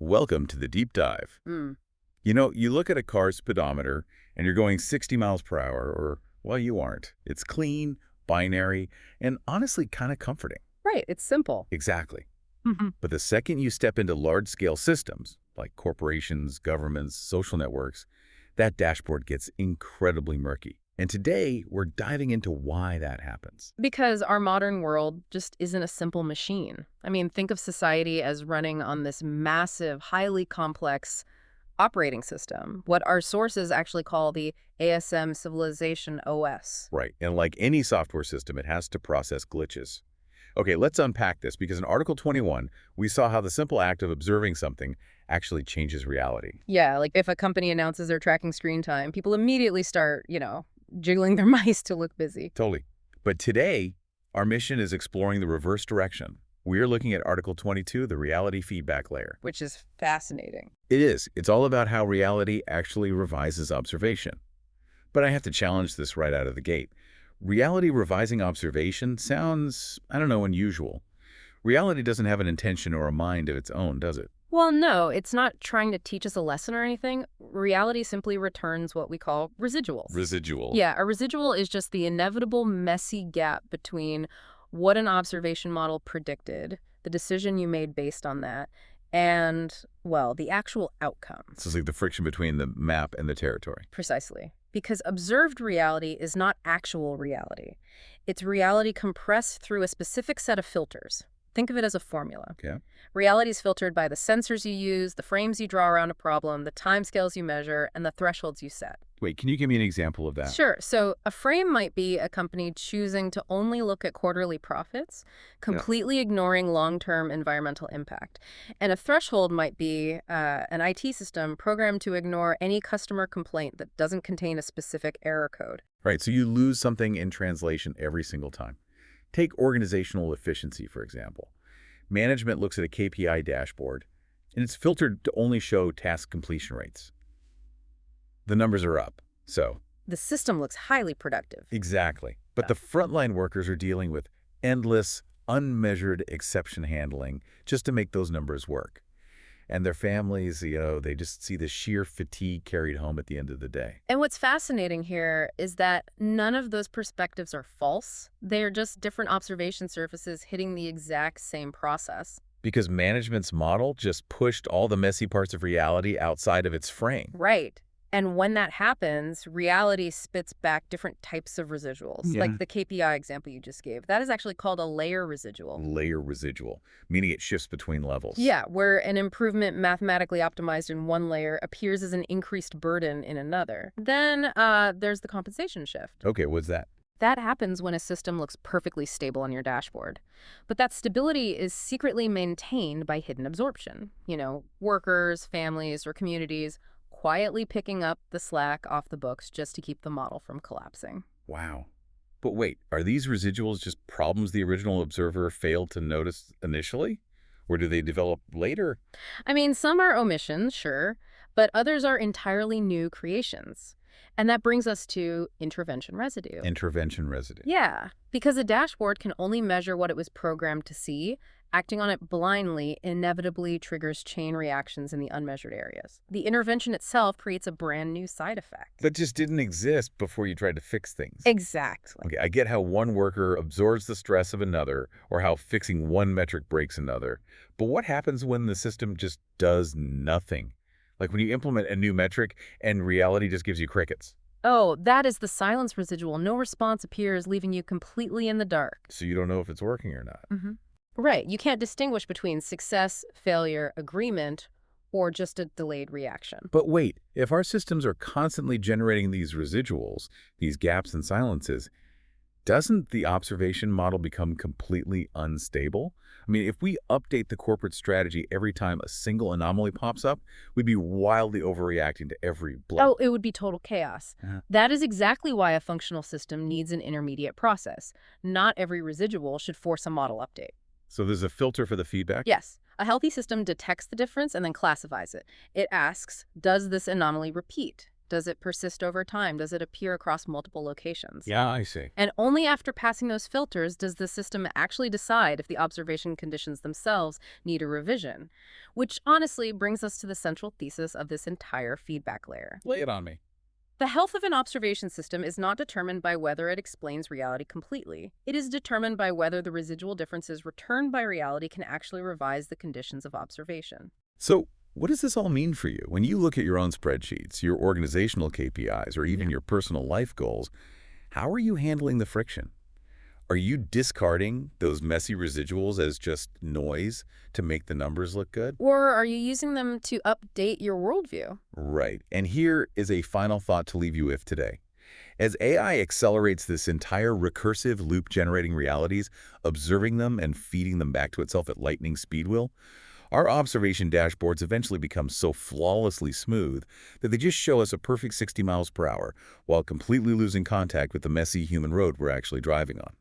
Welcome to the deep dive. Mm. You look at a car's speedometer and you're going 60 miles per hour, or, well, you aren't. It's clean, binary, and honestly kind of comforting. Right, it's simple. Exactly. Mhm. But the second you step into large-scale systems, like corporations, governments, social networks, that dashboard gets incredibly murky. And today, we're diving into why that happens. Because our modern world just isn't a simple machine. I mean, think of society as running on this massive, highly complex operating system, what our sources actually call the ASM Civilization OS. Right. And like any software system, it has to process glitches. Okay, let's unpack this, because in Article 21, we saw how the simple act of observing something actually changes reality. Yeah, like if a company announces they're tracking screen time, people immediately start, jiggling their mice to look busy. Totally. But today, our mission is exploring the reverse direction. We're looking at Article 22, the reality feedback layer. Which is fascinating. It is. It's all about how reality actually revises observation. But I have to challenge this right out of the gate. Reality revising observation sounds, I don't know, unusual. Reality doesn't have an intention or a mind of its own, does it? Well, no, it's not trying to teach us a lesson or anything. Reality simply returns what we call residuals. Residual. Yeah, a residual is just the inevitable messy gap between what an observation model predicted, the decision you made based on that, and, well, the actual outcome. So it's like the friction between the map and the territory. Precisely. Because observed reality is not actual reality. It's reality compressed through a specific set of filters. Think of it as a formula. Okay. Reality is filtered by the sensors you use, the frames you draw around a problem, the timescales you measure, and the thresholds you set. Wait, can you give me an example of that? Sure. So a frame might be a company choosing to only look at quarterly profits, completely ignoring long-term environmental impact. And a threshold might be an IT system programmed to ignore any customer complaint that doesn't contain a specific error code. Right, so you lose something in translation every single time. Take organizational efficiency, for example. Management looks at a KPI dashboard, and it's filtered to only show task completion rates. The numbers are up, so. The system looks highly productive. Exactly. But the frontline workers are dealing with endless, unmeasured exception handling just to make those numbers work. And their families, they just see the sheer fatigue carried home at the end of the day. And what's fascinating here is that none of those perspectives are false. They are just different observation surfaces hitting the exact same process. Because management's model just pushed all the messy parts of reality outside of its frame. Right. And when that happens, reality spits back different types of residuals, like the KPI example you just gave. That is actually called a layer residual. Layer residual, meaning it shifts between levels. Yeah, where an improvement mathematically optimized in one layer appears as an increased burden in another. Then there's the compensation shift. Okay, what's that? That happens when a system looks perfectly stable on your dashboard. But that stability is secretly maintained by hidden absorption. Workers, families, or communities quietly picking up the slack off the books just to keep the model from collapsing. Wow. But wait, are these residuals just problems the original observer failed to notice initially? Or do they develop later? I mean, some are omissions, sure, but others are entirely new creations. And that brings us to intervention residue. Intervention residue. Yeah, because a dashboard can only measure what it was programmed to see. Acting on it blindly inevitably triggers chain reactions in the unmeasured areas. The intervention itself creates a brand new side effect. That just didn't exist before you tried to fix things. Exactly. Okay, I get how one worker absorbs the stress of another, or how fixing one metric breaks another. But what happens when the system just does nothing? Like when you implement a new metric and reality just gives you crickets. Oh, that is the silence residual. No response appears, leaving you completely in the dark. So you don't know if it's working or not. Right. You can't distinguish between success, failure, agreement, or just a delayed reaction. But wait, if our systems are constantly generating these residuals, these gaps and silences, doesn't the observation model become completely unstable? I mean, if we update the corporate strategy every time a single anomaly pops up, we'd be wildly overreacting to every blip. Oh, it would be total chaos. That is exactly why a functional system needs an intermediate process. Not every residual should force a model update. So there's a filter for the feedback? Yes. A healthy system detects the difference and then classifies it. It asks, does this anomaly repeat? Does it persist over time? Does it appear across multiple locations? Yeah, I see. And only after passing those filters does the system actually decide if the observation conditions themselves need a revision, which honestly brings us to the central thesis of this entire feedback layer. Lay it on me. The health of an observation system is not determined by whether it explains reality completely. It is determined by whether the residual differences returned by reality can actually revise the conditions of observation. So, what does this all mean for you? When you look at your own spreadsheets, your organizational KPIs, or even your personal life goals, how are you handling the friction? Are you discarding those messy residuals as just noise to make the numbers look good? Or are you using them to update your worldview? Right. And here is a final thought to leave you with today. As AI accelerates this entire recursive loop generating realities, observing them and feeding them back to itself at lightning speed will, our observation dashboards eventually become so flawlessly smooth that they just show us a perfect 60 miles per hour while completely losing contact with the messy human road we're actually driving on.